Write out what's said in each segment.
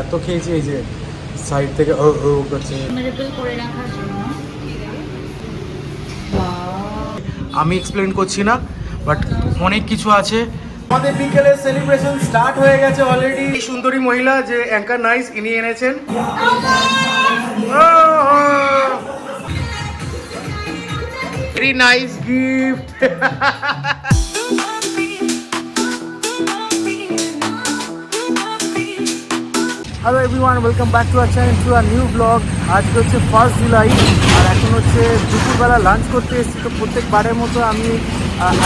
এত খেয়েছি এই যে সাইড থেকে করছে। আমি এক্সপ্লেন করছি না, বাট অনেক কিছু আছে। আমাদের বিকেলের সেলিব্রেশন স্টার্ট হয়ে গেছে অলরেডি। এই সুন্দরী মহিলা যে অ্যাঙ্কার নাইস ইনি এনেছেন। Very nice gift. Hello everyone, welcome back to our channel, to our new blog. আজকে হচ্ছে 1 জুলাই আর এখন হচ্ছে দুপুরবেলা লাঞ্চ করতে এসেছি। তো প্রত্যেকবারের মতো আমি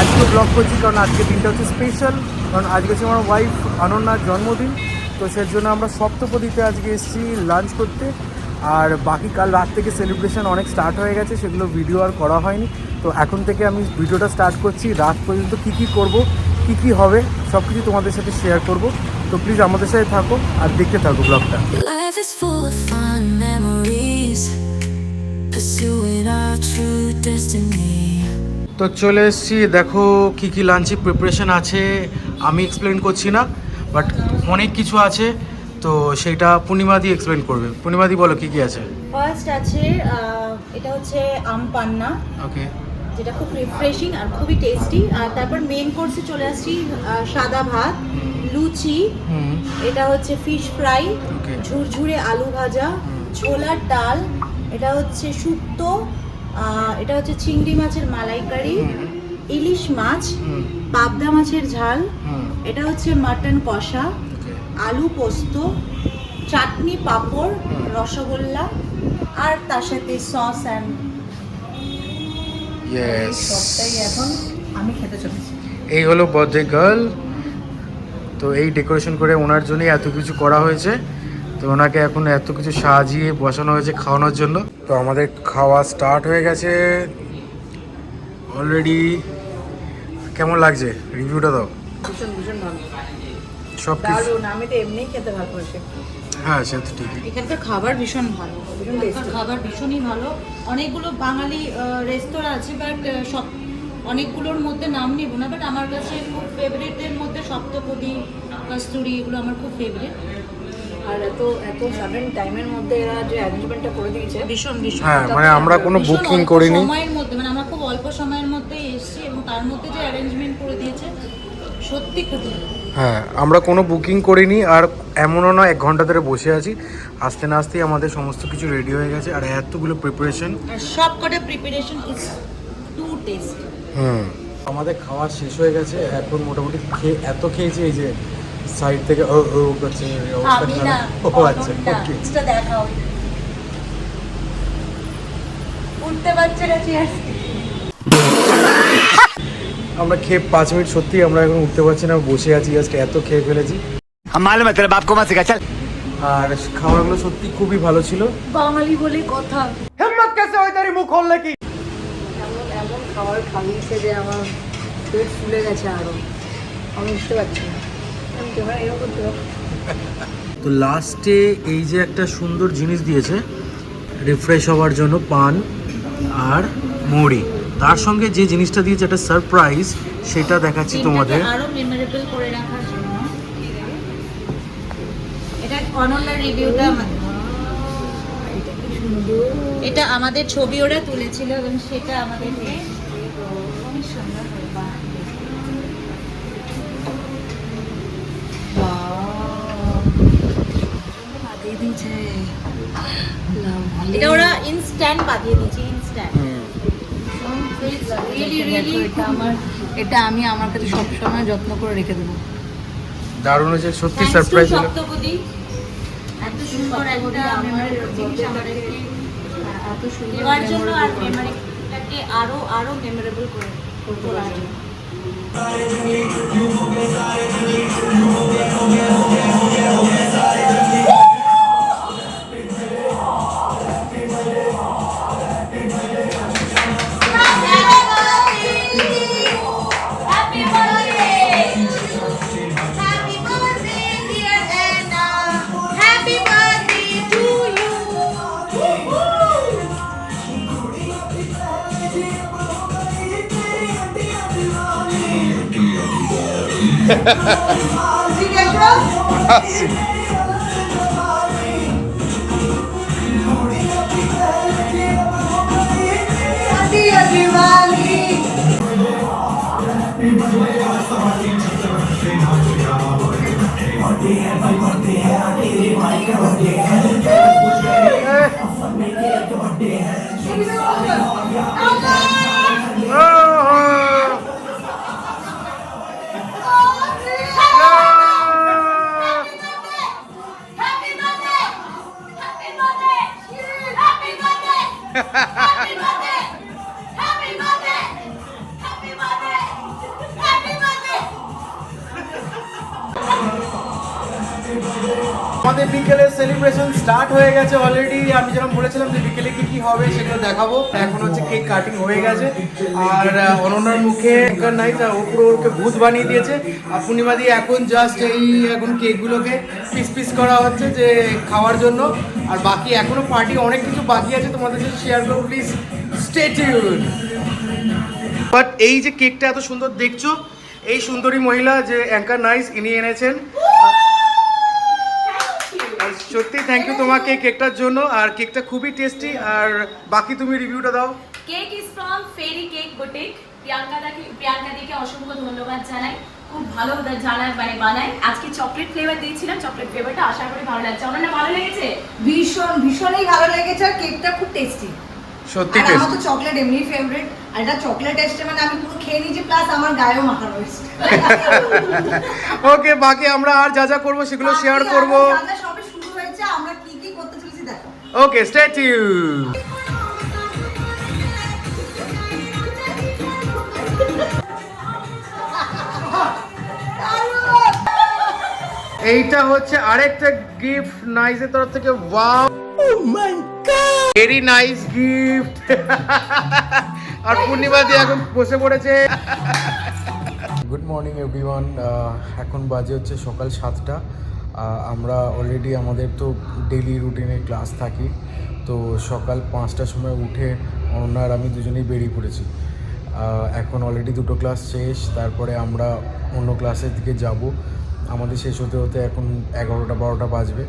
আজকে ব্লগ করছি, কারণ আজকে দিনটা হচ্ছে স্পেশাল। কারণ আজকে হচ্ছে আমার ওয়াইফ অনন্যার জন্মদিন। তো সেই জন্য আমরা সপ্তপদীতে আজকে এসেছি লাঞ্চ করতে। আর বাকি কাল রাত থেকে সেলিব্রেশন অনেক স্টার্ট হয়ে গেছে, সেগুলো ভিডিও আর করা হয়নি। তো এখন থেকে আমি ভিডিওটা স্টার্ট করছি। রাত পর্যন্ত কী করব, কী হবে সব কিছু তোমাদের সাথে শেয়ার করব। তো প্লিজ আমাদের সাথে থাকো আর দেখতে থাকো ব্লগটা। তো চলে এসেছি, দেখো কী লাঞ্চে প্রিপারেশন আছে। আমি এক্সপ্লেন করছি না, বাট অনেক কিছু আছে। তো সেইটা পূর্ণিমাদি এক্সপ্লেন করবে। পূর্ণিমাদি বলো কী আছে। ফার্স্ট আছে এটা হচ্ছে আম পান্না, ওকে, যেটা খুব রিফ্রেশিং আর খুবই টেস্টি। আর তারপর মেন কোর্সে চলে আসছি সাদা ভাত, লুচি, এটা হচ্ছে ফিশ ফ্রাই, ঝুরঝুরে আলু ভাজা, ছোলার ডাল, এটা হচ্ছে শুক্তো, এটা হচ্ছে চিংড়ি মাছের মালাইকারি, ইলিশ মাছ, পাবদা মাছের ঝাল, এটা হচ্ছে মাটন কষা, আলু পোস্ত, চাটনি, পাঁপড়, রসগোল্লা, আর তার সাথে সস অ্যান্ড সবটাই এখন আমি খেতে চলেছি। এই হলো বার্থডে গার্ল। তো এই ডেকোরেশন করে ওনার জন্যই এত কিছু করা হয়েছে। তো ওনাকে এখন এত কিছু সাজিয়ে বসানো হয়েছে খাওয়ানোর জন্য। তো আমাদের খাওয়া স্টার্ট হয়ে গেছে অলরেডি। কেমন লাগছে রিভিউটা দাও। ভীষণ ভীষণ ভালো, সব কিছু দারুণ। আমি তো এমনিই খেতে ভালোবাসি। হ্যাঁ সে তো ঠিকই। এখানকার খাবার ভীষণ ভালো, এখানকার খাবার ভীষণই ভালো। অনেকগুলো বাঙালি রেস্তোরাঁ আছে, বাট সব অনেকগুলোর মধ্যে নাম নিব না, বাট আমার কাছে খুব ফেভারিটের মধ্যে সপ্তপদী, কস্তুরি, এগুলো আমার খুব ফেভারিট। আর এত এত সাডেন টাইমের মধ্যে এরা যে অ্যারেঞ্জমেন্টটা করে দিয়েছে ভীষণ ভীষণ। হ্যাঁ মানে আমরা কোনো বুকিং করিনি সময়ের মধ্যে, মানে আমরা খুব অল্প সময়ের মধ্যেই এসেছি এবং তার মধ্যে যে অ্যারেঞ্জমেন্ট করে দিয়েছে সত্যি খুব ভালো। হ্যাঁ আমরা কোনো বুকিং করিনি, আর এমনও না 1 ঘন্টা ধরে বসে আছি। আস্তে না আসতেই আমাদের সমস্ত কিছু রেডি হয়ে গেছে, আর এতগুলো প্রিপারেশন, আর সব কটা প্রিপারেশন ইজ টু টেস্ট। আমাদের খাওয়া শেষ হয়ে গেছে। এখন মোটামুটি এত খেয়েছি এই যে সাইড থেকে করছে আমি না আচ্ছা দেখাও উঠতে পারছে না চেয়ার। আমরা খেয়ে 5 মিনিট সত্যি আমরা এখন উঠতে পারছি না, বসে আছি জাস্ট। এত খেয়ে ফেলেছি। আর খাবারগুলো সত্যি খুবই ভালো ছিল। বাঙালি বলে কথা, হিম্মত कैसे হয় তারি মুখ খুললে কি। এমন এমন খাবার খাইয়েছে যে আমার পেট ফুলে গেছে আরো। আমি বুঝতে পারছি না আমি ক্যামেরা এরকম করতে পারবো। তো লাস্টে এই যে একটা সুন্দর জিনিস দিয়েছে রিফ্রেশ হওয়ার জন্য, পান আর মুড়ি। তার সঙ্গে যে জিনিসটা দিয়েছে একটা সারপ্রাইজ, সেটা দেখাচ্ছি তোমাদের। আরো মেমোরেবল করে রাখার জন্য এটা অনলাইন রিভিউটা এটা আমাদের ছবি ওরা তুলেছিল এবং সেটা আমাদেরকে খুবই সুন্দর বানিয়ে দিয়েছে। এটা ওরা ইনস্ট্যান্ট বানিয়ে দিয়েছে, ইনস্ট্যান্ট। এটা আমি আমার কাছে সবসময় যত্ন করে রেখে দেবো। দারুণ হয়েছে সত্যি, সারপ্রাইজ হলো। এত সুন্দর একটা আমার জিনিস আমাদেরকে এত সুন্দর দেওয়ার জন্য আর মেমোরিটাকে আরো আরো মেমোরেবল করে তোলার জন্য। আমাদের বিকেলের সেলিব্রেশন স্টার্ট হয়ে গেছে অলরেডি। আমি যেরকম বলেছিলাম যে বিকেলে কি কি হবে সেগুলো দেখাবো। এখন হচ্ছে কেক কাটিং হয়ে গেছে আর অনন্যার মুখে অ্যাঙ্কার নাইস আর ওপরে ওকে ভূত বানিয়ে দিয়েছে। আর পূর্ণিমা দিয়ে এখন জাস্ট এখন কেকগুলোকে পিস পিস করা হচ্ছে যে খাওয়ার জন্য। আর বাকি এখনো পার্টি অনেক কিছু বাকি আছে, তোমাদের সাথে শেয়ার করবো, প্লিজ স্টে টিউনড। বাট এই যে কেকটা এত সুন্দর দেখছো, এই সুন্দরী মহিলা যে অ্যাঙ্কার নাইস ইনি এনেছেন। সত্যি থ্যাংক ইউ তোমাকে কেকটার জন্য, আর কেকটা খুবই টেস্টি। আর বাকি তুমি রিভিউটা দাও। Cake is from fairy cake boutique. Priyanka দিকে অসংখ্য ধন্যবাদ জানাই, খুব ভালো বানায়। আজকে চকলেট ফ্লেভার দিয়েছিলাম, চকলেট ফ্লেভারটা আশা করি ভালো লাগছে। অনন্যা ভালো লেগেছে? ভীষণই ভালো লেগেছে আর কেকটা খুব টেস্টি। সত্যি আর আমার তো চকলেট এমনি ফেভারিট, আর এটা চকলেট এসছে মানে আমি পুরো খেয়ে নিয়েছি, প্লাস আমার গায়েও মাখা রয়েছে। ওকে, বাকি আমরা আর যা যা করবো সেগুলো শেয়ার করবো। রান্না সবে শুরু হয়েছে, আমরা কি কি করতে চলেছি দেখো। ওকে, স্টে টিউনড। এইটা হচ্ছে আরেকটা গিফট নাইসের তরফ থেকে। ওয়াও, ও মাই গড, ভেরি নাইস গিফট। আর পূর্ণিমা দিয়ে এখন বসে পড়েছে। Good morning everyone. এখন বাজে হচ্ছে সকাল 7টা। আমরা অলরেডি আমাদের তো ডেইলি রুটিনে ক্লাস থাকি, তো সকাল 5টার সময় উঠে অনন্যা আর আমি দুজনেই বেরিয়ে পড়েছি। এখন অলরেডি 2টো ক্লাস শেষ, তারপরে আমরা অন্য ক্লাসের দিকে যাব। আমাদের শেষ হতে হতে এখন 11টা 12টা বাজবে।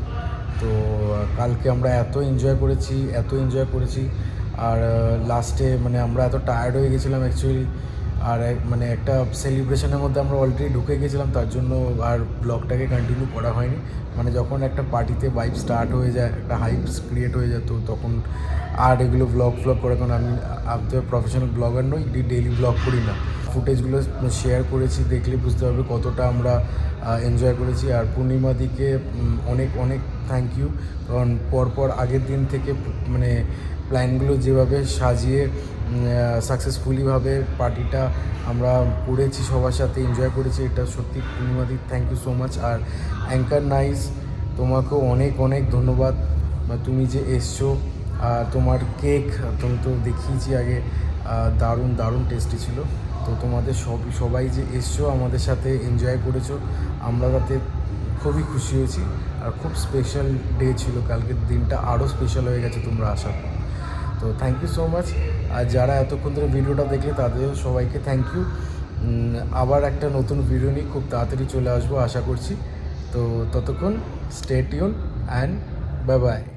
তো কালকে আমরা এত এনজয় করেছি আর লাস্টে মানে আমরা এত টায়ার্ড হয়ে গেছিলাম অ্যাকচুয়ালি। আর মানে একটা সেলিব্রেশনের মধ্যে আমরা অলরেডি ঢুকে গেছিলাম, তার জন্য আর ব্লগটাকে কন্টিনিউ করা হয়নি। মানে যখন একটা পার্টিতে ভাইব স্টার্ট হয়ে যায়, একটা হাইপস ক্রিয়েট হয়ে যায়, তো তখন আর এগুলো ব্লগ করে, কারণ আমি তো প্রফেশনাল ব্লগার নই, ডেইলি ব্লগ করি না। ফুটেজগুলো শেয়ার করেছি, দেখলে বুঝতে পারবে কতটা আমরা এনজয় করেছি। আর পূর্ণিমা দিকে অনেক অনেক থ্যাংক ইউ, কারণ পরপর আগের দিন থেকে মানে প্ল্যানগুলো যেভাবে সাজিয়ে সাকসেসফুলিভাবে পার্টিটা আমরা করেছি, সবার সাথে এনজয় করেছি, এটা সত্যি পূর্ণিমাদি থ্যাংক ইউ সো মাচ। আর অ্যাঙ্কার নাইস, তোমাকেও অনেক অনেক ধন্যবাদ। তুমি যে এসছো, তোমার কেক তুমি তো দেখিয়েছি আগে, দারুণ টেস্টি ছিল। তো তোমাদের সবাই যে এসছো আমাদের সাথে এনজয় করেছো, আমরা তাতে খুবই খুশি হয়েছি। আর খুব স্পেশাল ডে ছিল, কালকের দিনটা আরও স্পেশাল হয়ে গেছে তোমরা আসার পর। তো থ্যাংক ইউ সো মাচ। আর যারা এতক্ষণ ধরে ভিডিওটা দেখলে তাদেরও সবাইকে থ্যাংক ইউ। আবার একটা নতুন ভিডিও নিয়ে খুব তাড়াতাড়ি চলে আসবো আশা করছি। তো ততক্ষণ stay tune and bye bye.